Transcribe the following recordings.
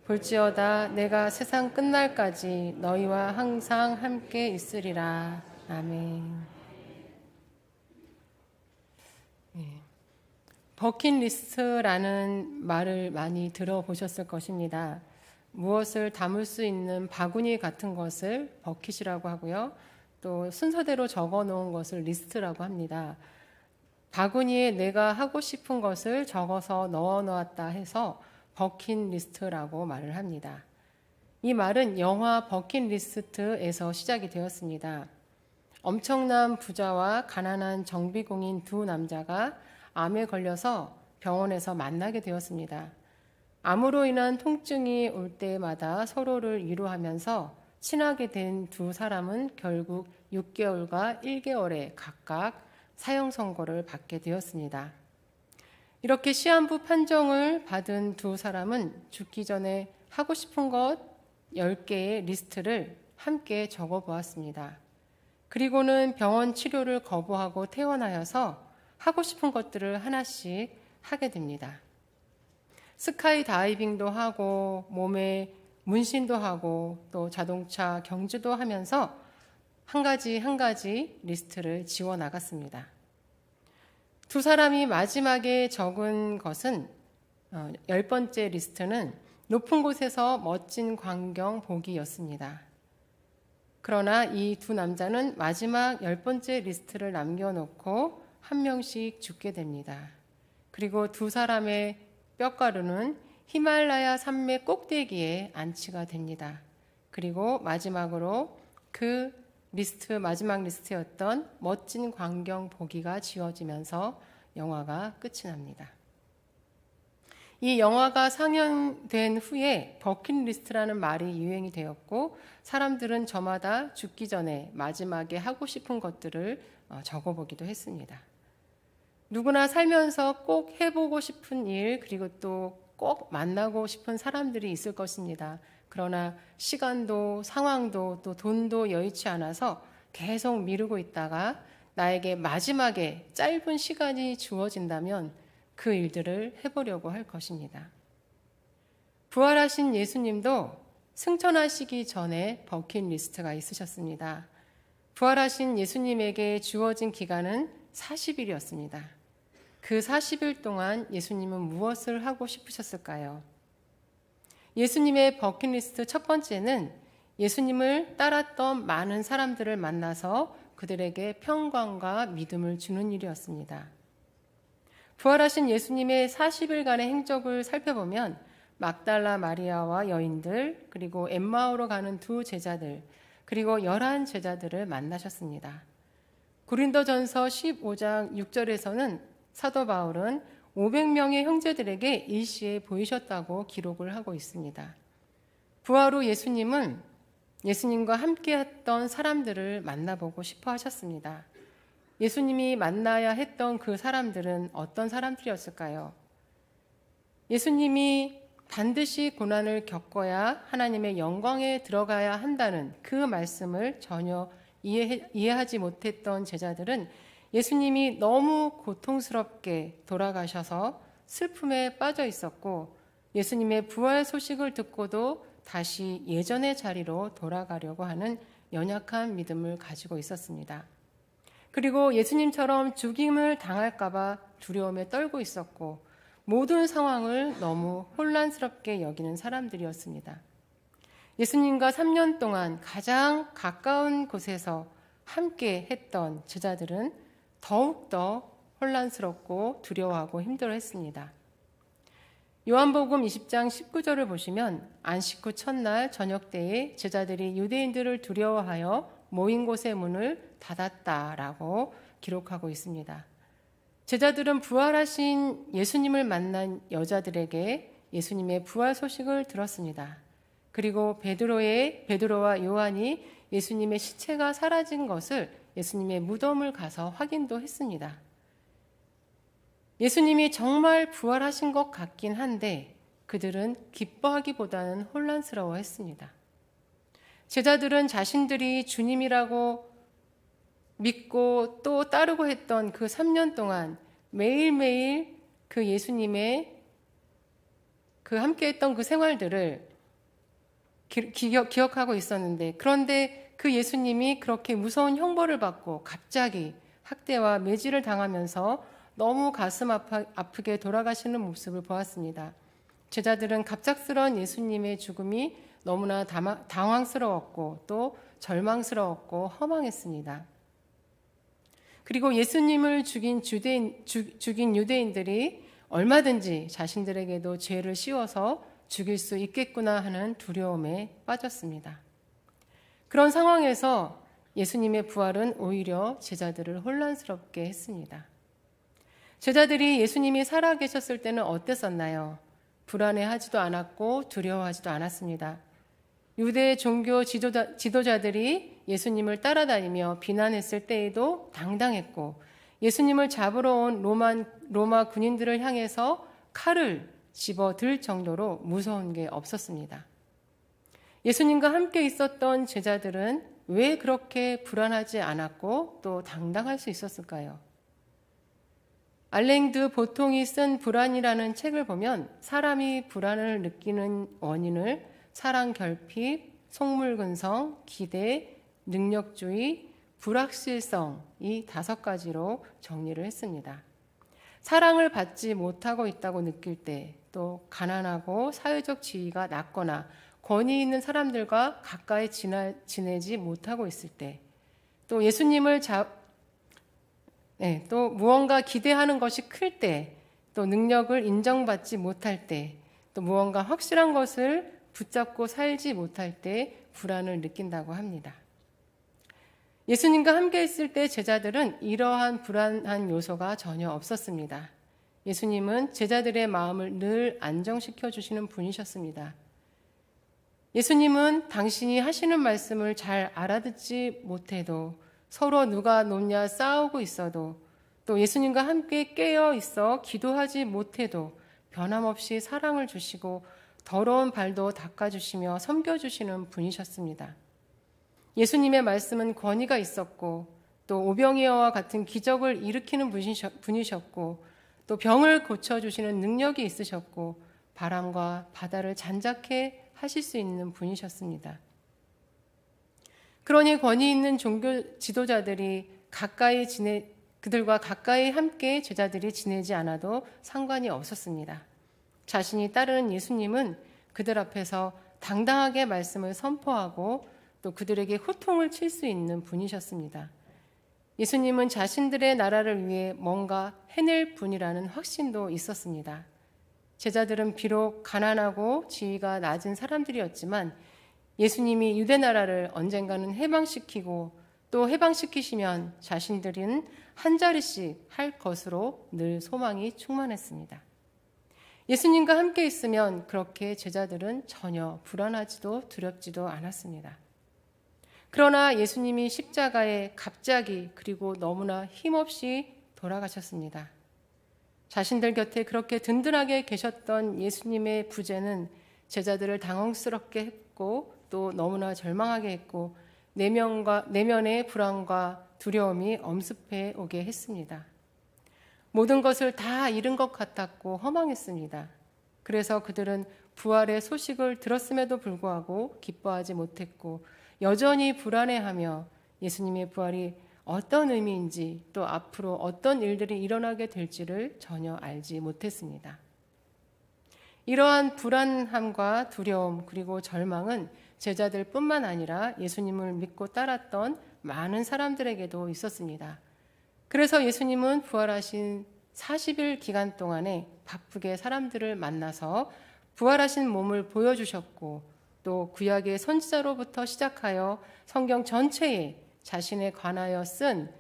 볼지어다 내가 세상 끝날까지 너희와 항상 함께 있으리라. 아멘. 버킷리스트라는 말을 많이 들어보셨을 것입니다. 무엇을 담을 수 있는 바구니 같은 것을 버킷이라고 하고요. 또 순서대로 적어 놓은 것을 리스트라고 합니다. 바구니에 내가 하고 싶은 것을 적어서 넣어 놓았다 해서 버킷리스트라고 말을 합니다. 이 말은 영화 버킷리스트에서 시작이 되었습니다. 엄청난 부자와 가난한 정비공인 두 남자가 암에 걸려서 병원에서 만나게 되었습니다. 암으로 인한 통증이 올 때마다 서로를 위로하면서 친하게 된 두 사람은 결국 6개월과 1개월에 각각 사형 선고를 받게 되었습니다. 이렇게 시한부 판정을 받은 두 사람은 죽기 전에 하고 싶은 것 10개의 리스트를 함께 적어 보았습니다. 그리고는 병원 치료를 거부하고 퇴원하여서 하고 싶은 것들을 하나씩 하게 됩니다. 스카이 다이빙도 하고 몸에 문신도 하고 또 자동차 경주도 하면서 한 가지 리스트를 지워 나갔습니다. 두 사람이 마지막에 적은 것은 10번째 리스트는 높은 곳에서 멋진 광경 보기였습니다. 그러나 이 두 남자는 마지막 10번째 리스트를 남겨놓고 한 명씩 죽게 됩니다. 그리고 두 사람의 뼈가루는 히말라야 산맥 꼭대기에 안치가 됩니다. 그리고 마지막으로 그 마지막 리스트였던 멋진 광경 보기가 지워지면서 영화가 끝이 납니다. 이 영화가 상영된 후에 버킷리스트라는 말이 유행이 되었고 사람들은 저마다 죽기 전에 마지막에 하고 싶은 것들을 적어보기도 했습니다. 누구나 살면서 꼭 해보고 싶은 일 그리고 또 꼭 만나고 싶은 사람들이 있을 것입니다. 그러나 시간도 상황도 또 돈도 여의치 않아서 계속 미루고 있다가 나에게 마지막에 짧은 시간이 주어진다면 그 일들을 해보려고 할 것입니다. 부활하신 예수님도 승천하시기 전에 버킷리스트가 있으셨습니다. 부활하신 예수님에게 주어진 기간은 40일이었습니다. 그 40일 동안 예수님은 무엇을 하고 싶으셨을까요? 예수님의 버킷리스트 첫 번째는 예수님을 따랐던 많은 사람들을 만나서 그들에게 평강과 믿음을 주는 일이었습니다. 부활하신 예수님의 40일간의 행적을 살펴보면 막달라 마리아와 여인들, 그리고 엠마오로 가는 두 제자들, 그리고 11 제자들을 만나셨습니다. 고린도전서 15장 6절에서는 사도 바울은 500명의 형제들에게 일시에 보이셨다고 기록을 하고 있습니다. 부활 후 예수님은 예수님과 함께 했던 사람들을 만나보고 싶어 하셨습니다. 예수님이 만나야 했던 그 사람들은 어떤 사람들이었을까요? 예수님이 반드시 고난을 겪어야 하나님의 영광에 들어가야 한다는 그 말씀을 전혀 이해하지 못했던 제자들은 예수님이 너무 고통스럽게 돌아가셔서 슬픔에 빠져 있었고 예수님의 부활 소식을 듣고도 다시 예전의 자리로 돌아가려고 하는 연약한 믿음을 가지고 있었습니다. 그리고 예수님처럼 죽임을 당할까봐 두려움에 떨고 있었고 모든 상황을 너무 혼란스럽게 여기는 사람들이었습니다. 예수님과 3년 동안 가장 가까운 곳에서 함께 했던 제자들은 더욱더 혼란스럽고 두려워하고 힘들어했습니다. 요한복음 20장 19절을 보시면 안식 후 첫날 저녁 때에 제자들이 유대인들을 두려워하여 모인 곳의 문을 닫았다라고 기록하고 있습니다. 제자들은 부활하신 예수님을 만난 여자들에게 예수님의 부활 소식을 들었습니다. 그리고 베드로와 요한이 예수님의 시체가 사라진 것을 예수님의 무덤을 가서 확인도 했습니다. 예수님이 정말 부활하신 것 같긴 한데 그들은 기뻐하기보다는 혼란스러워했습니다. 제자들은 자신들이 주님이라고 믿고 또 따르고 했던 그 3년 동안 매일매일 그 예수님의 그 함께 했던 그 생활들을 기억하고 있었는데, 그런데 그 예수님이 그렇게 무서운 형벌을 받고 갑자기 학대와 매질을 당하면서 너무 가슴 아프게 돌아가시는 모습을 보았습니다. 제자들은 갑작스러운 예수님의 죽음이 너무나 당황스러웠고 또 절망스러웠고 허망했습니다. 그리고 예수님을 죽인 유대인들이 얼마든지 자신들에게도 죄를 씌워서 죽일 수 있겠구나 하는 두려움에 빠졌습니다. 그런 상황에서 예수님의 부활은 오히려 제자들을 혼란스럽게 했습니다. 제자들이 예수님이 살아계셨을 때는 어땠었나요? 불안해하지도 않았고 두려워하지도 않았습니다. 유대 종교 지도자들이 예수님을 따라다니며 비난했을 때에도 당당했고, 예수님을 잡으러 온 로마 군인들을 향해서 칼을 집어들 정도로 무서운 게 없었습니다. 예수님과 함께 있었던 제자들은 왜 그렇게 불안하지 않았고 또 당당할 수 있었을까요? 알랭 드 보통이 쓴 불안이라는 책을 보면 사람이 불안을 느끼는 원인을 사랑 결핍, 속물근성, 기대, 능력주의, 불확실성 이 5가지로 정리를 했습니다. 사랑을 받지 못하고 있다고 느낄 때, 또 가난하고 사회적 지위가 낮거나 권위 있는 사람들과 가까이 지내지 못하고 있을 때, 또 또 무언가 기대하는 것이 클 때, 또 능력을 인정받지 못할 때, 또 무언가 확실한 것을 붙잡고 살지 못할 때 불안을 느낀다고 합니다. 예수님과 함께 있을 때 제자들은 이러한 불안한 요소가 전혀 없었습니다. 예수님은 제자들의 마음을 늘 안정시켜 주시는 분이셨습니다. 예수님은 당신이 하시는 말씀을 잘 알아듣지 못해도, 서로 누가 높냐 싸우고 있어도, 또 예수님과 함께 깨어 있어 기도하지 못해도 변함없이 사랑을 주시고 더러운 발도 닦아주시며 섬겨주시는 분이셨습니다. 예수님의 말씀은 권위가 있었고, 또 오병이어와 같은 기적을 일으키는 분이셨고, 또 병을 고쳐주시는 능력이 있으셨고, 바람과 바다를 잔잔케 하실 수 있는 분이셨습니다. 그러니 권위 있는 종교 지도자들이 그들과 가까이 함께 제자들이 지내지 않아도 상관이 없었습니다. 자신이 따르는 예수님은 그들 앞에서 당당하게 말씀을 선포하고 또 그들에게 호통을 칠 수 있는 분이셨습니다. 예수님은 자신들의 나라를 위해 뭔가 해낼 분이라는 확신도 있었습니다. 제자들은 비록 가난하고 지위가 낮은 사람들이었지만 예수님이 유대 나라를 언젠가는 해방시키고 또 해방시키시면 자신들은 한 자리씩 할 것으로 늘 소망이 충만했습니다. 예수님과 함께 있으면 그렇게 제자들은 전혀 불안하지도 두렵지도 않았습니다. 그러나 예수님이 십자가에 갑자기 그리고 너무나 힘없이 돌아가셨습니다. 자신들 곁에 그렇게 든든하게 계셨던 예수님의 부재는 제자들을 당황스럽게 했고 또 너무나 절망하게 했고 내면의 불안과 두려움이 엄습해 오게 했습니다. 모든 것을 다 잃은 것 같았고 허망했습니다. 그래서 그들은 부활의 소식을 들었음에도 불구하고 기뻐하지 못했고 여전히 불안해하며 예수님의 부활이 어떤 의미인지 또 앞으로 어떤 일들이 일어나게 될지를 전혀 알지 못했습니다. 이러한 불안함과 두려움 그리고 절망은 제자들뿐만 아니라 예수님을 믿고 따랐던 많은 사람들에게도 있었습니다. 그래서 예수님은 부활하신 40일 기간 동안에 바쁘게 사람들을 만나서 부활하신 몸을 보여주셨고 또 구약의 선지자로부터 시작하여 성경 전체에 자신에 관하여 쓴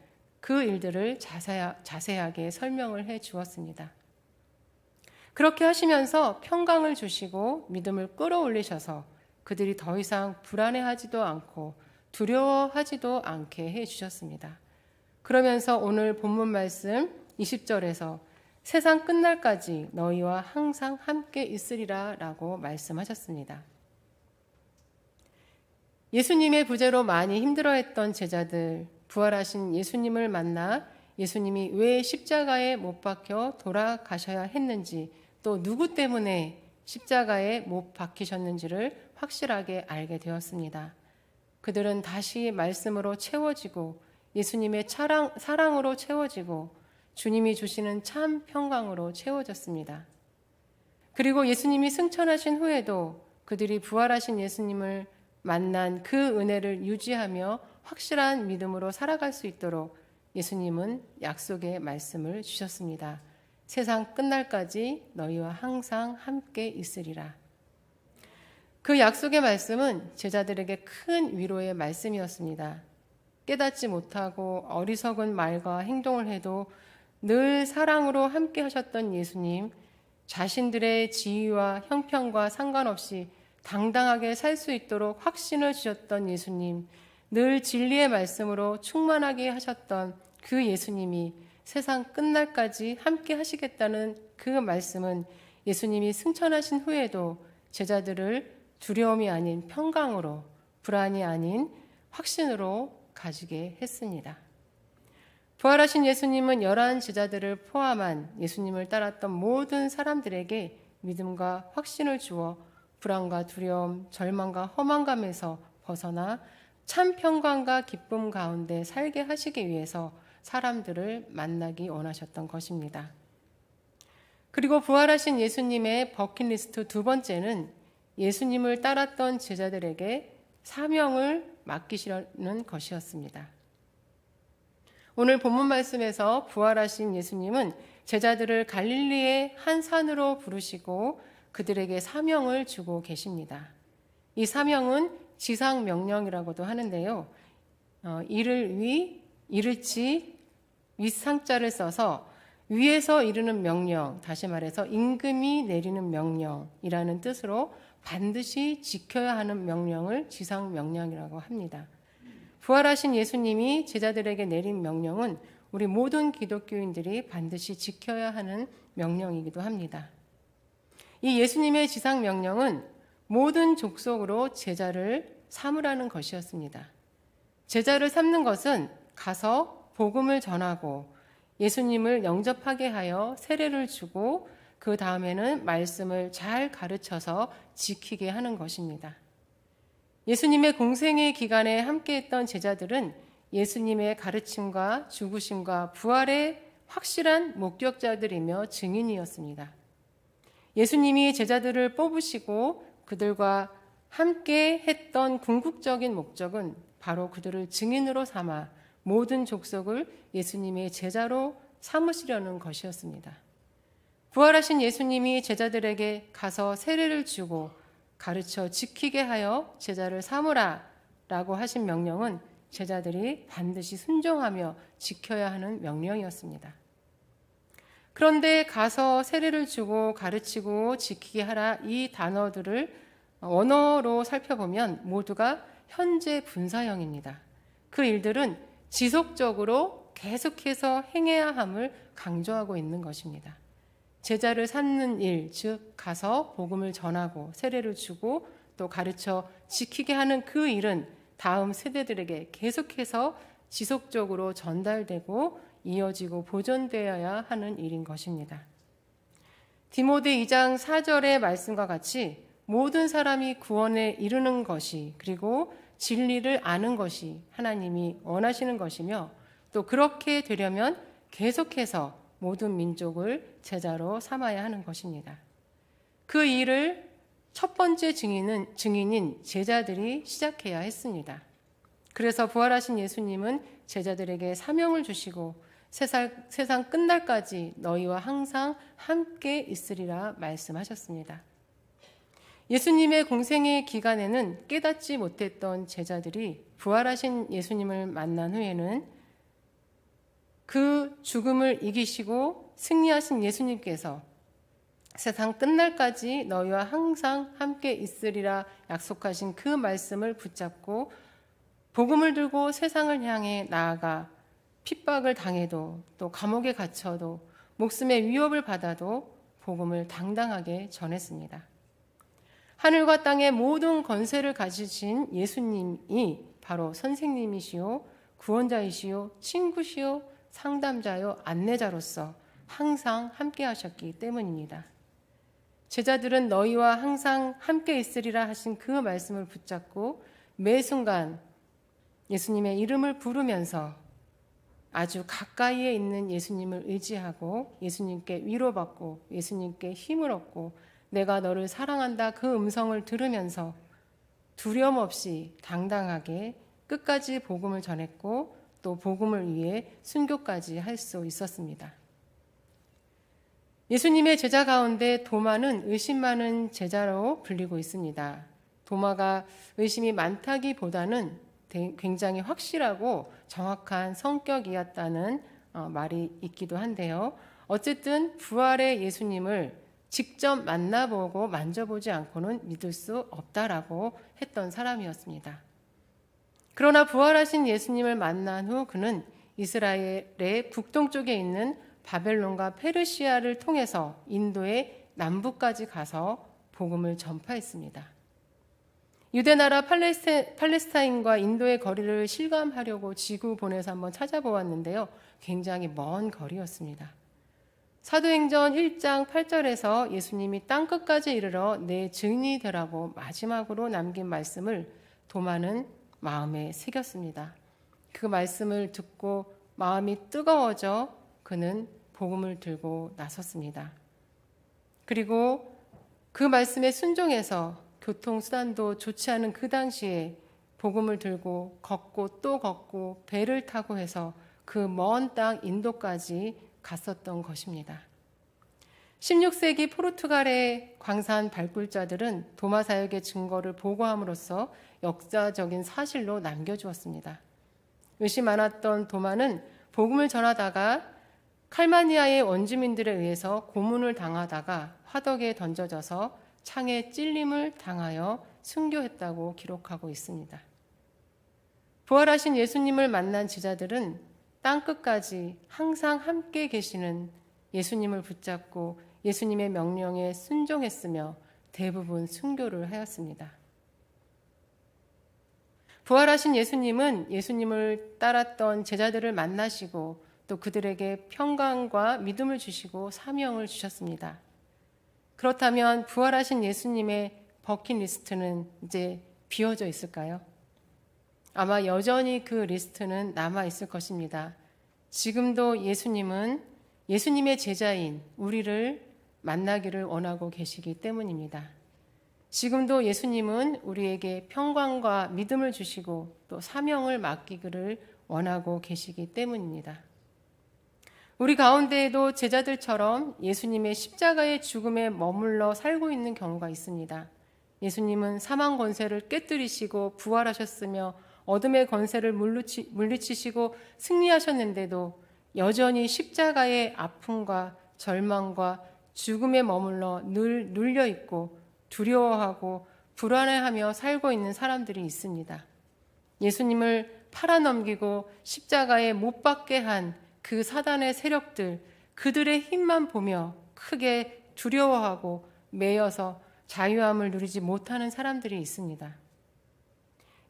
그 일들을 자세하게 설명을 해 주었습니다. 그렇게 하시면서 평강을 주시고 믿음을 끌어올리셔서 그들이 더 이상 불안해하지도 않고 두려워하지도 않게 해 주셨습니다. 그러면서 오늘 본문 말씀 20절에서 세상 끝날까지 너희와 항상 함께 있으리라 라고 말씀하셨습니다. 예수님의 부재로 많이 힘들어했던 제자들, 부활하신 예수님을 만나 예수님이 왜 십자가에 못 박혀 돌아가셔야 했는지 또 누구 때문에 십자가에 못 박히셨는지를 확실하게 알게 되었습니다. 그들은 다시 말씀으로 채워지고 예수님의 사랑으로 채워지고 주님이 주시는 참 평강으로 채워졌습니다. 그리고 예수님이 승천하신 후에도 그들이 부활하신 예수님을 만난 그 은혜를 유지하며 확실한 믿음으로 살아갈 수 있도록 예수님은 약속의 말씀을 주셨습니다. 세상 끝날까지 너희와 항상 함께 있으리라. 그 약속의 말씀은 제자들에게 큰 위로의 말씀이었습니다. 깨닫지 못하고 어리석은 말과 행동을 해도 늘 사랑으로 함께 하셨던 예수님, 자신들의 지위와 형편과 상관없이 당당하게 살 수 있도록 확신을 주셨던 예수님, 늘 진리의 말씀으로 충만하게 하셨던 그 예수님이 세상 끝날까지 함께 하시겠다는 그 말씀은 예수님이 승천하신 후에도 제자들을 두려움이 아닌 평강으로, 불안이 아닌 확신으로 가지게 했습니다. 부활하신 예수님은 11 제자들을 포함한 예수님을 따랐던 모든 사람들에게 믿음과 확신을 주어 불안과 두려움, 절망과 허망감에서 벗어나 참 평강과 기쁨 가운데 살게 하시기 위해서 사람들을 만나기 원하셨던 것입니다. 그리고 부활하신 예수님의 버킷리스트 두 번째는 예수님을 따랐던 제자들에게 사명을 맡기시려는 것이었습니다. 오늘 본문 말씀에서 부활하신 예수님은 제자들을 갈릴리의 한 산으로 부르시고 그들에게 사명을 주고 계십니다. 이 사명은 지상 명령이라고도 하는데요. 이를 위, 이를지, 윗상자를 써서 위에서 이르는 명령, 다시 말해서 임금이 내리는 명령이라는 뜻으로 반드시 지켜야 하는 명령을 지상 명령이라고 합니다. 부활하신 예수님이 제자들에게 내린 명령은 우리 모든 기독교인들이 반드시 지켜야 하는 명령이기도 합니다. 이 예수님의 지상 명령은 모든 족속으로 제자를 삼으라는 것이었습니다. 제자를 삼는 것은 가서 복음을 전하고 예수님을 영접하게 하여 세례를 주고 그 다음에는 말씀을 잘 가르쳐서 지키게 하는 것입니다. 예수님의 공생의 기간에 함께했던 제자들은 예수님의 가르침과 죽으심과 부활의 확실한 목격자들이며 증인이었습니다. 예수님이 제자들을 뽑으시고 그들과 함께 했던 궁극적인 목적은 바로 그들을 증인으로 삼아 모든 족속을 예수님의 제자로 삼으시려는 것이었습니다. 부활하신 예수님이 제자들에게 가서 세례를 주고 가르쳐 지키게 하여 제자를 삼으라 라고 하신 명령은 제자들이 반드시 순종하며 지켜야 하는 명령이었습니다. 그런데 가서 세례를 주고 가르치고 지키게 하라 이 단어들을 원어로 살펴보면 모두가 현재 분사형입니다. 그 일들은 지속적으로 계속해서 행해야 함을 강조하고 있는 것입니다. 제자를 삼는 일, 즉 가서 복음을 전하고 세례를 주고 또 가르쳐 지키게 하는 그 일은 다음 세대들에게 계속해서 지속적으로 전달되고 이어지고 보존되어야 하는 일인 것입니다. 디모데 2장 4절의 말씀과 같이 모든 사람이 구원에 이르는 것이 그리고 진리를 아는 것이 하나님이 원하시는 것이며 또 그렇게 되려면 계속해서 모든 민족을 제자로 삼아야 하는 것입니다. 그 일을 첫 번째 증인인 제자들이 시작해야 했습니다. 그래서 부활하신 예수님은 제자들에게 사명을 주시고 세상 끝날까지 너희와 항상 함께 있으리라 말씀하셨습니다. 예수님의 공생의 기간에는 깨닫지 못했던 제자들이 부활하신 예수님을 만난 후에는 그 죽음을 이기시고 승리하신 예수님께서 세상 끝날까지 너희와 항상 함께 있으리라 약속하신 그 말씀을 붙잡고 복음을 들고 세상을 향해 나아가 핍박을 당해도 또 감옥에 갇혀도 목숨의 위협을 받아도 복음을 당당하게 전했습니다. 하늘과 땅의 모든 권세를 가지신 예수님이 바로 선생님이시요 구원자이시요 친구시요 상담자요 안내자로서 항상 함께 하셨기 때문입니다. 제자들은 너희와 항상 함께 있으리라 하신 그 말씀을 붙잡고 매 순간 예수님의 이름을 부르면서 아주 가까이에 있는 예수님을 의지하고 예수님께 위로받고 예수님께 힘을 얻고 내가 너를 사랑한다 그 음성을 들으면서 두려움 없이 당당하게 끝까지 복음을 전했고 또 복음을 위해 순교까지 할 수 있었습니다. 예수님의 제자 가운데 도마는 의심 많은 제자로 불리고 있습니다. 도마가 의심이 많다기보다는 굉장히 확실하고 정확한 성격이었다는 말이 있기도 한데요. 어쨌든 부활의 예수님을 직접 만나보고 만져보지 않고는 믿을 수 없다라고 했던 사람이었습니다. 그러나 부활하신 예수님을 만난 후 그는 이스라엘의 북동쪽에 있는 바벨론과 페르시아를 통해서 인도의 남부까지 가서 복음을 전파했습니다. 유대나라 팔레스타인과 인도의 거리를 실감하려고 지구 본에서 한번 찾아보았는데요. 굉장히 먼 거리였습니다. 사도행전 1장 8절에서 예수님이 땅끝까지 이르러 내 증인이 되라고 마지막으로 남긴 말씀을 도마는 마음에 새겼습니다. 그 말씀을 듣고 마음이 뜨거워져 그는 복음을 들고 나섰습니다. 그리고 그 말씀에 순종해서 교통수단도 좋지 않은 그 당시에 복음을 들고 걷고 또 걷고 배를 타고 해서 그 먼 땅 인도까지 갔었던 것입니다. 16세기 포르투갈의 광산 발굴자들은 도마 사역의 증거를 보고함으로써 역사적인 사실로 남겨주었습니다. 의심 많았던 도마는 복음을 전하다가 칼마니아의 원주민들에 의해서 고문을 당하다가 화덕에 던져져서 창에 찔림을 당하여 순교했다고 기록하고 있습니다. 부활하신 예수님을 만난 제자들은 땅끝까지 항상 함께 계시는 예수님을 붙잡고 예수님의 명령에 순종했으며 대부분 순교를 하였습니다. 부활하신 예수님은 예수님을 따랐던 제자들을 만나시고 또 그들에게 평강과 믿음을 주시고 사명을 주셨습니다. 그렇다면 부활하신 예수님의 버킷리스트는 이제 비워져 있을까요? 아마 여전히 그 리스트는 남아 있을 것입니다. 지금도 예수님은 예수님의 제자인 우리를 만나기를 원하고 계시기 때문입니다. 지금도 예수님은 우리에게 평강과 믿음을 주시고 또 사명을 맡기기를 원하고 계시기 때문입니다. 우리 가운데에도 제자들처럼 예수님의 십자가의 죽음에 머물러 살고 있는 경우가 있습니다. 예수님은 사망 권세를 깨뜨리시고 부활하셨으며 어둠의 권세를 물리치시고 승리하셨는데도 여전히 십자가의 아픔과 절망과 죽음에 머물러 늘 눌려있고 두려워하고 불안해하며 살고 있는 사람들이 있습니다. 예수님을 팔아넘기고 십자가에 못 박게 한 그 사단의 세력들, 그들의 힘만 보며 크게 두려워하고 매여서 자유함을 누리지 못하는 사람들이 있습니다.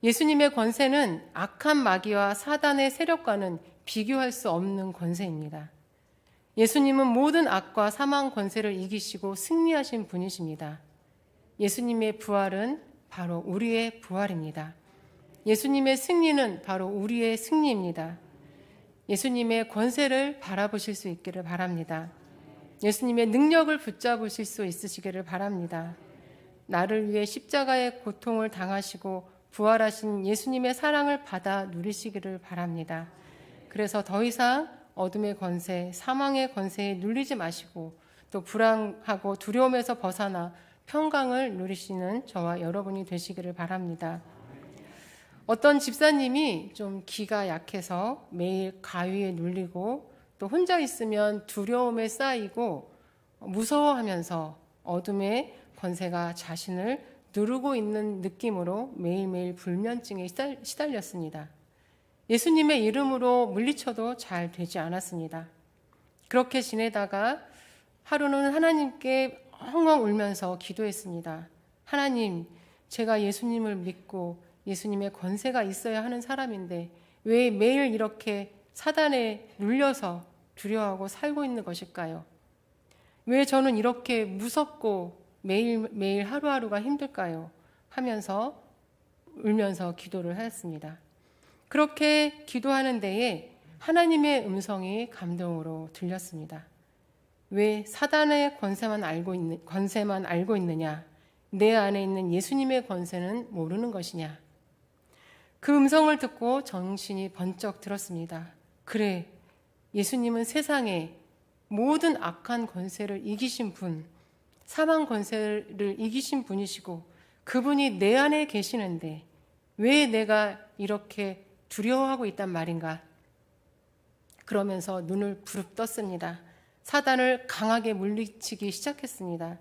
예수님의 권세는 악한 마귀와 사단의 세력과는 비교할 수 없는 권세입니다. 예수님은 모든 악과 사망 권세를 이기시고 승리하신 분이십니다. 예수님의 부활은 바로 우리의 부활입니다. 예수님의 승리는 바로 우리의 승리입니다. 예수님의 권세를 바라보실 수 있기를 바랍니다. 예수님의 능력을 붙잡으실 수 있으시기를 바랍니다. 나를 위해 십자가의 고통을 당하시고 부활하신 예수님의 사랑을 받아 누리시기를 바랍니다. 그래서 더 이상 어둠의 권세, 사망의 권세에 눌리지 마시고 또 불안하고 두려움에서 벗어나 평강을 누리시는 저와 여러분이 되시기를 바랍니다. 어떤 집사님이 좀 기가 약해서 매일 가위에 눌리고 또 혼자 있으면 두려움에 쌓이고 무서워하면서 어둠의 권세가 자신을 누르고 있는 느낌으로 매일매일 불면증에 시달렸습니다. 예수님의 이름으로 물리쳐도 잘 되지 않았습니다. 그렇게 지내다가 하루는 하나님께 엉엉 울면서 기도했습니다. 하나님, 제가 예수님을 믿고 예수님의 권세가 있어야 하는 사람인데 왜 매일 이렇게 사단에 눌려서 두려워하고 살고 있는 것일까요? 왜 저는 이렇게 무섭고 매일매일 하루하루가 힘들까요? 하면서 울면서 기도를 하였습니다. 그렇게 기도하는 데에 하나님의 음성이 감동으로 들렸습니다. 왜 사단의 권세만 알고 있느냐? 내 안에 있는 예수님의 권세는 모르는 것이냐? 그 음성을 듣고 정신이 번쩍 들었습니다. 그래, 예수님은 세상의 모든 악한 권세를 이기신 분, 사망 권세를 이기신 분이시고 그분이 내 안에 계시는데 왜 내가 이렇게 두려워하고 있단 말인가? 그러면서 눈을 부릅 떴습니다. 사단을 강하게 물리치기 시작했습니다.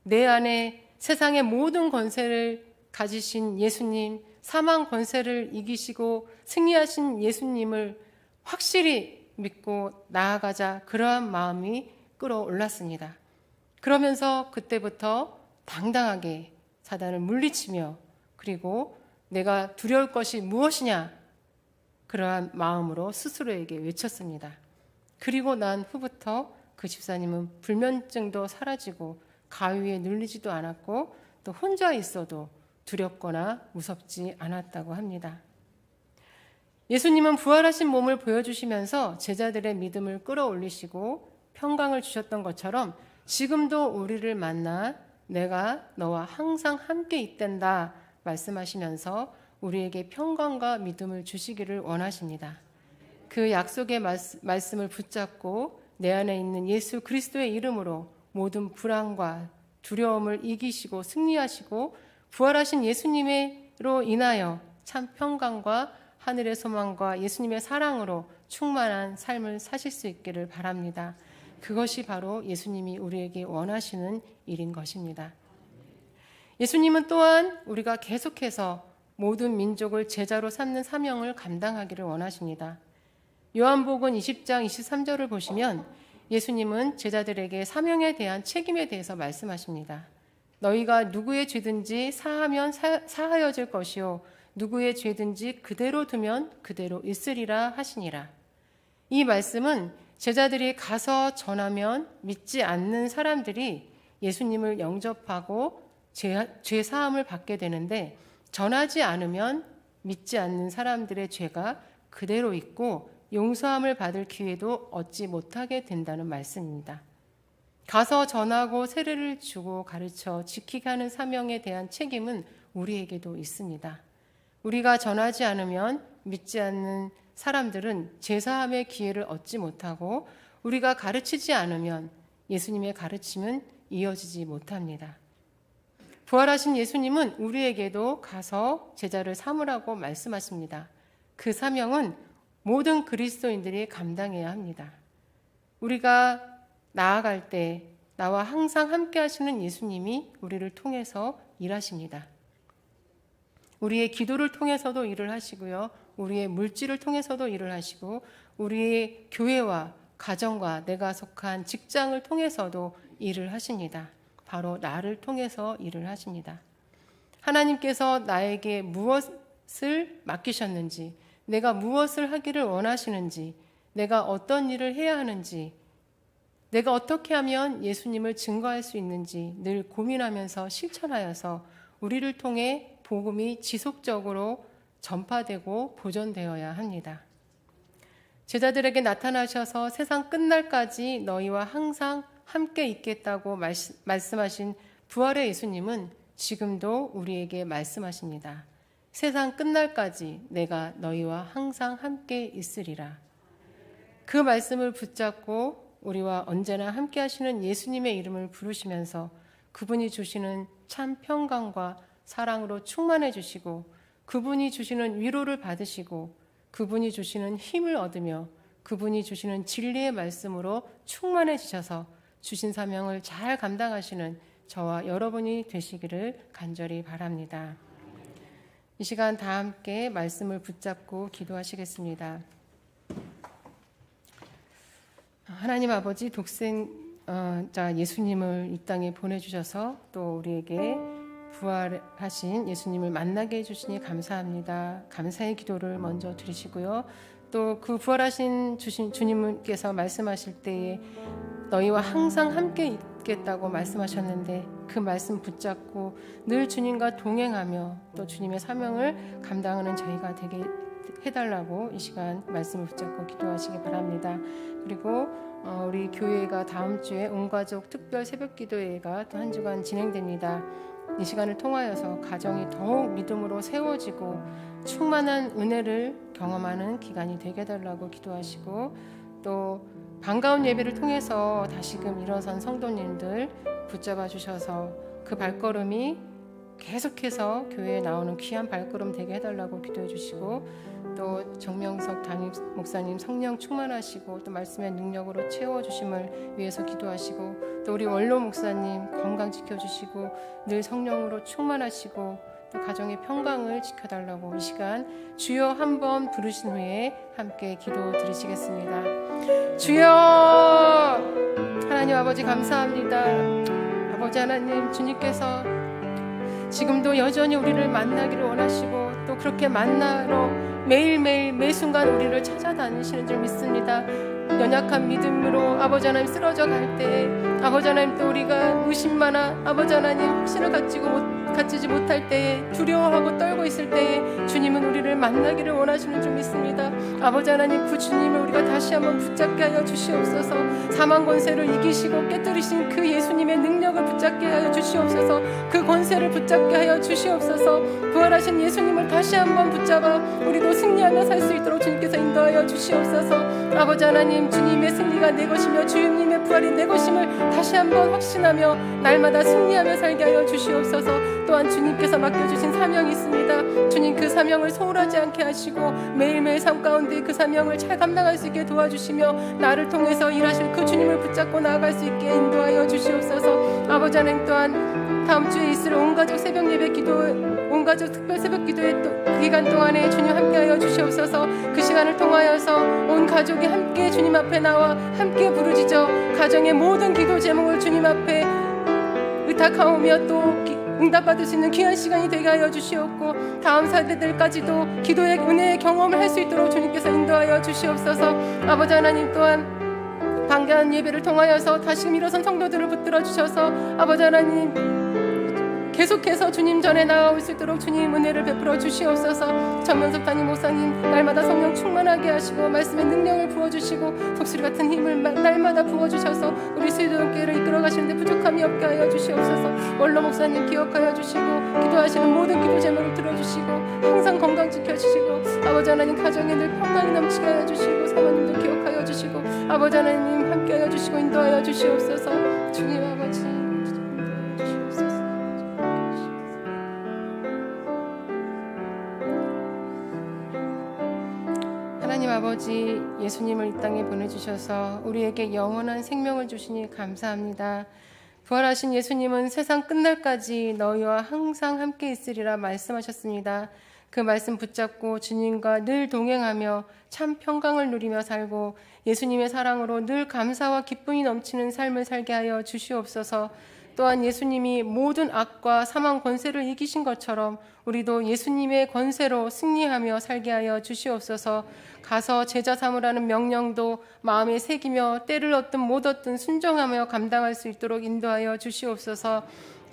내 안에 세상의 모든 권세를 가지신 예수님, 사망 권세를 이기시고 승리하신 예수님을 확실히 믿고 나아가자, 그러한 마음이 끌어올랐습니다. 그러면서 그때부터 당당하게 사단을 물리치며 그리고 내가 두려울 것이 무엇이냐, 그러한 마음으로 스스로에게 외쳤습니다. 그리고 난 후부터 그 집사님은 불면증도 사라지고 가위에 눌리지도 않았고 또 혼자 있어도 두렵거나 무섭지 않았다고 합니다. 예수님은 부활하신 몸을 보여주시면서 제자들의 믿음을 끌어올리시고 평강을 주셨던 것처럼 지금도 우리를 만나 내가 너와 항상 함께 있단다 말씀하시면서 우리에게 평강과 믿음을 주시기를 원하십니다. 그 약속의 말씀을 붙잡고 내 안에 있는 예수 그리스도의 이름으로 모든 불안과 두려움을 이기시고 승리하시고 부활하신 예수님으로 인하여 참 평강과 하늘의 소망과 예수님의 사랑으로 충만한 삶을 사실 수 있기를 바랍니다. 그것이 바로 예수님이 우리에게 원하시는 일인 것입니다. 예수님은 또한 우리가 계속해서 모든 민족을 제자로 삼는 사명을 감당하기를 원하십니다. 요한복음 20장 23절을 보시면 예수님은 제자들에게 사명에 대한 책임에 대해서 말씀하십니다. 너희가 누구의 죄든지 사하면 사하여질 것이요 누구의 죄든지 그대로 두면 그대로 있으리라 하시니라. 이 말씀은 제자들이 가서 전하면 믿지 않는 사람들이 예수님을 영접하고 죄 사함을 받게 되는데 전하지 않으면 믿지 않는 사람들의 죄가 그대로 있고 용서함을 받을 기회도 얻지 못하게 된다는 말씀입니다. 가서 전하고 세례를 주고 가르쳐 지키게 하는 사명에 대한 책임은 우리에게도 있습니다. 우리가 전하지 않으면 믿지 않는 사람들은 제사함의 기회를 얻지 못하고 우리가 가르치지 않으면 예수님의 가르침은 이어지지 못합니다. 부활하신 예수님은 우리에게도 가서 제자를 삼으라고 말씀하십니다. 그 사명은 모든 그리스도인들이 감당해야 합니다. 우리가 나아갈 때 나와 항상 함께 하시는 예수님이 우리를 통해서 일하십니다. 우리의 기도를 통해서도 일을 하시고요. 우리의 물질을 통해서도 일을 하시고 우리의 교회와 가정과 내가 속한 직장을 통해서도 일을 하십니다. 바로 나를 통해서 일을 하십니다. 하나님께서 나에게 무엇을 맡기셨는지, 내가 무엇을 하기를 원하시는지, 내가 어떤 일을 해야 하는지, 내가 어떻게 하면 예수님을 증거할 수 있는지 늘 고민하면서 실천하여서 우리를 통해 복음이 지속적으로 전파되고 보존되어야 합니다. 제자들에게 나타나셔서 세상 끝날까지 너희와 항상 함께 있겠다고 말씀하신 부활의 예수님은 지금도 우리에게 말씀하십니다. 세상 끝날까지 내가 너희와 항상 함께 있으리라. 그 말씀을 붙잡고 우리와 언제나 함께 하시는 예수님의 이름을 부르시면서 그분이 주시는 참 평강과 사랑으로 충만해 주시고 그분이 주시는 위로를 받으시고 그분이 주시는 힘을 얻으며 그분이 주시는 진리의 말씀으로 충만해지셔서 주신 사명을 잘 감당하시는 저와 여러분이 되시기를 간절히 바랍니다. 이 시간 다 함께 말씀을 붙잡고 기도하시겠습니다. 하나님 아버지, 독생자 예수님을 이 땅에 보내주셔서 또 우리에게 부활하신 예수님을 만나게 해주시니 감사합니다. 감사의 기도를 먼저 드리시고요. 또 그 부활하신 주님께서 말씀하실 때에 너희와 항상 함께 있겠다고 말씀하셨는데 그 말씀 붙잡고 늘 주님과 동행하며 또 주님의 사명을 감당하는 저희가 되게 해달라고 이 시간 말씀을 붙잡고 기도하시기 바랍니다. 그리고 우리 교회가 다음 주에 온가족 특별 새벽기도회가 또 한 주간 진행됩니다. 이 시간을 통하여서 가정이 더욱 믿음으로 세워지고 충만한 은혜를 경험하는 기간이 되게 해달라고 기도하시고, 또 반가운 예배를 통해서 다시금 일어선 성도님들 붙잡아 주셔서 그 발걸음이 계속해서 교회에 나오는 귀한 발걸음 되게 해달라고 기도해 주시고, 또 정명석 담임 목사님 성령 충만하시고 또 말씀의 능력으로 채워주심을 위해서 기도하시고, 또 우리 원로 목사님 건강 지켜주시고 늘 성령으로 충만하시고 또 가정의 평강을 지켜달라고 이 시간 주여 한번 부르신 후에 함께 기도 드리시겠습니다. 주여! 하나님 아버지 감사합니다. 아버지 하나님, 주님께서 지금도 여전히 우리를 만나기를 원하시고 또 그렇게 만나러 매일매일 매순간 우리를 찾아다니시는 줄 믿습니다. 연약한 믿음으로 아버지 하나님 쓰러져 갈 때, 아버지 하나님 또 우리가 의심만아 아버지 하나님 확신을 갖지지 못할 때에, 두려워하고 떨고 있을 때에 주님은 우리를 만나기를 원하시는 줄 믿습니다. 아버지 하나님, 그 주님을 우리가 다시 한번 붙잡게 하여 주시옵소서. 사망 권세를 이기시고 깨뜨리신 그 예수님의 능력을 붙잡게 하여 주시옵소서. 그 권세를 붙잡게 하여 주시옵소서. 부활하신 예수님을 다시 한번 붙잡아 우리도 승리하며 살 수 있도록 주님께서 인도하여 주시옵소서. 아버지 하나님, 주님의 승리가 내 것이며 주님의 부활이 내 것임을 다시 한번 확신하며 날마다 승리하며 살게 하여 주시옵소서. 또한 주님께서 맡겨주신 사명이 있습니다. 주님, 그 사명을 소홀하지 않게 하시고 매일매일 삶 가운데 그 사명을 잘 감당할 수 있게 도와주시며 나를 통해서 일하실 그 주님을 붙잡고 나아갈 수 있게 인도하여 주시옵소서. 아버지 하나님, 또한 다음 주에 있을 온가족 새벽 예배 기도, 온가족 특별 새벽 기도회 그 기간 동안에 주님 함께하여 주시옵소서. 그 시간을 통하여서 온 가족이 함께 주님 앞에 나와 함께 부르짖어 가정의 모든 기도 제목을 주님 앞에 의탁하오며 또 응답받을 수 있는 귀한 시간이 되게 하여 주시옵고, 다음 세대들까지도 기도의 은혜의 경험을 할 수 있도록 주님께서 인도하여 주시옵소서. 아버지 하나님, 또한 반가운 예배를 통하여서 다시금 일어선 성도들을 붙들어 주셔서 아버지 하나님 계속해서 주님 전에 나아올 수 있도록 주님 은혜를 베풀어 주시옵소서. 정명석 담임 목사님 날마다 성령 충만하게 하시고 말씀의 능력을 부어주시고 독수리 같은 힘을 날마다 부어주셔서 우리 수요동교회를 이끌어 가시는데 부족함이 없게 하여 주시옵소서. 원로 목사님 기억하여 주시고 기도하시는 모든 기도 제목을 들어주시고 항상 건강 지켜주시고 아버지 하나님 가정에 늘 평강이 넘치게 하여 주시고 사모님들 기억하여 주시고 아버지 하나님 함께 하여 주시고 인도하여 주시옵소서. 주님 아버지 하나님 아버지, 예수님을 이 땅에 보내주셔서 우리에게 영원한 생명을 주시니 감사합니다. 부활하신 예수님은 세상 끝날까지 너희와 항상 함께 있으리라 말씀하셨습니다. 그 말씀 붙잡고 주님과 늘 동행하며 참 평강을 누리며 살고 예수님의 사랑으로 늘 감사와 기쁨이 넘치는 삶을 살게 하여 주시옵소서. 또한 예수님이 모든 악과 사망 권세를 이기신 것처럼 우리도 예수님의 권세로 승리하며 살게 하여 주시옵소서. 가서 제자 삼으라는 명령도 마음에 새기며 때를 얻든 못 얻든 순종하며 감당할 수 있도록 인도하여 주시옵소서.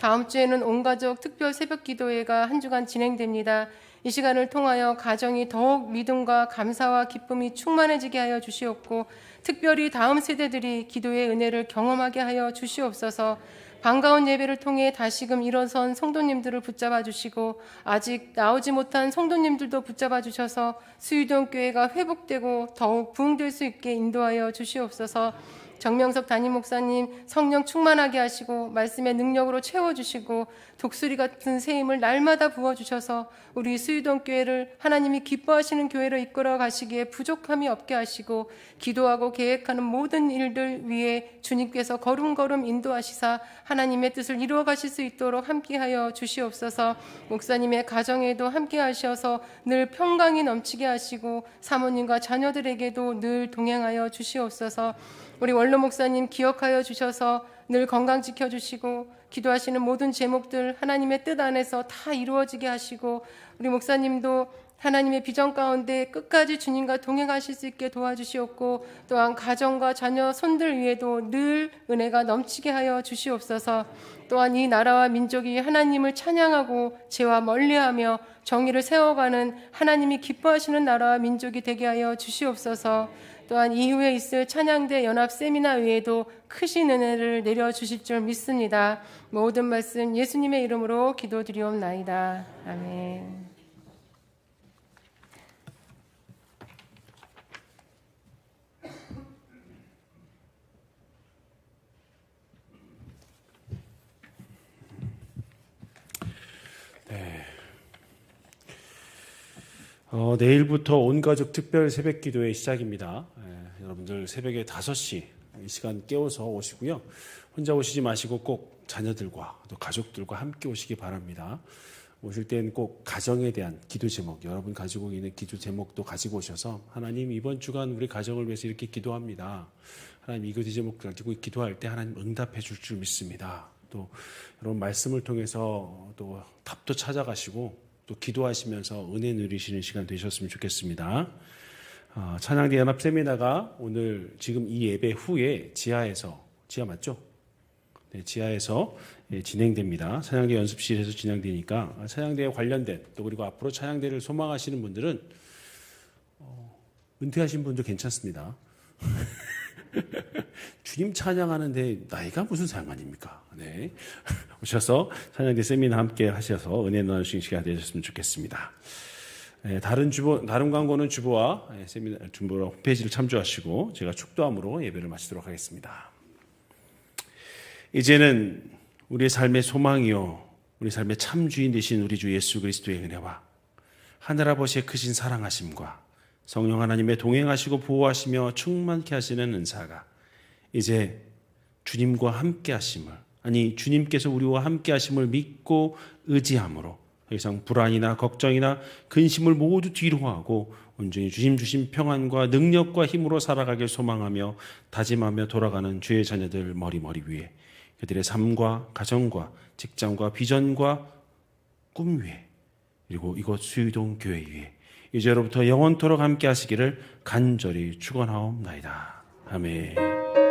다음 주에는 온가족 특별 새벽 기도회가 한 주간 진행됩니다. 이 시간을 통하여 가정이 더욱 믿음과 감사와 기쁨이 충만해지게 하여 주시옵고 특별히 다음 세대들이 기도의 은혜를 경험하게 하여 주시옵소서. 반가운 예배를 통해 다시금 일어선 성도님들을 붙잡아 주시고 아직 나오지 못한 성도님들도 붙잡아 주셔서 수유동 교회가 회복되고 더욱 부흥될 수 있게 인도하여 주시옵소서. 정명석 담임 목사님 성령 충만하게 하시고 말씀의 능력으로 채워주시고 독수리 같은 새 힘을 날마다 부어주셔서 우리 수유동 교회를 하나님이 기뻐하시는 교회로 이끌어 가시기에 부족함이 없게 하시고 기도하고 계획하는 모든 일들 위에 주님께서 걸음걸음 인도하시사 하나님의 뜻을 이루어 가실 수 있도록 함께하여 주시옵소서. 목사님의 가정에도 함께 하셔서 늘 평강이 넘치게 하시고 사모님과 자녀들에게도 늘 동행하여 주시옵소서. 우리 원로 목사님 기억하여 주셔서 늘 건강 지켜주시고 기도하시는 모든 제목들 하나님의 뜻 안에서 다 이루어지게 하시고, 우리 목사님도 하나님의 비전 가운데 끝까지 주님과 동행하실 수 있게 도와주시옵고, 또한 가정과 자녀 손들 위에도 늘 은혜가 넘치게 하여 주시옵소서. 또한 이 나라와 민족이 하나님을 찬양하고 죄와 멀리하며 정의를 세워가는 하나님이 기뻐하시는 나라와 민족이 되게 하여 주시옵소서. 또한 이후에 있을 찬양대 연합 세미나 외에도 크신 은혜를 내려주실 줄 믿습니다. 모든 말씀 예수님의 이름으로 기도드리옵나이다. 아멘. 네. 내일부터 온가족 특별 새벽 기도의 시작입니다. 여러분들 새벽에 5시 이 시간 깨워서 오시고요. 혼자 오시지 마시고 꼭 자녀들과 또 가족들과 함께 오시기 바랍니다. 오실 땐 꼭 가정에 대한 기도 제목, 여러분 가지고 있는 기도 제목도 가지고 오셔서 하나님 이번 주간 우리 가정을 위해서 이렇게 기도합니다. 하나님 이 기도 제목 가지고 기도할 때 하나님 응답해 줄 줄 믿습니다. 또 여러분 말씀을 통해서 또 답도 찾아가시고 또 기도하시면서 은혜 누리시는 시간 되셨으면 좋겠습니다. 찬양대 연합 세미나가 오늘 지금 이 예배 후에 지하 맞죠? 네, 지하에서 진행됩니다. 찬양대 연습실에서 진행되니까 찬양대에 관련된 또 그리고 앞으로 찬양대를 소망하시는 분들은 은퇴하신 분도 괜찮습니다. 주님 찬양하는데 나이가 무슨 상관입니까? 네. 오셔서 찬양대 세미나 함께 하셔서 은혜 나누시는 시간 되셨으면 좋겠습니다. 네, 다른 광고는 주보와 세미나 주보와 홈페이지를 참조하시고 제가 축도함으로 예배를 마치도록 하겠습니다. 이제는 우리의 삶의 소망이요 우리 삶의 참 주인 되신 우리 주 예수 그리스도의 은혜와 하늘 아버지의 크신 사랑하심과 성령 하나님의 동행하시고 보호하시며 충만케 하시는 은사가 이제 주님과 함께 하심을 주님께서 우리와 함께 하심을 믿고 의지함으로 더 이상 불안이나 걱정이나 근심을 모두 뒤로하고 온전히 주님 주신 평안과 능력과 힘으로 살아가길 소망하며 다짐하며 돌아가는 주의 자녀들 머리머리 위에 그들의 삶과 가정과 직장과 비전과 꿈 위에 그리고 이곳 수유동 교회 위에 이제로부터 영원토록 함께 하시기를 간절히 축원하옵나이다. 아멘.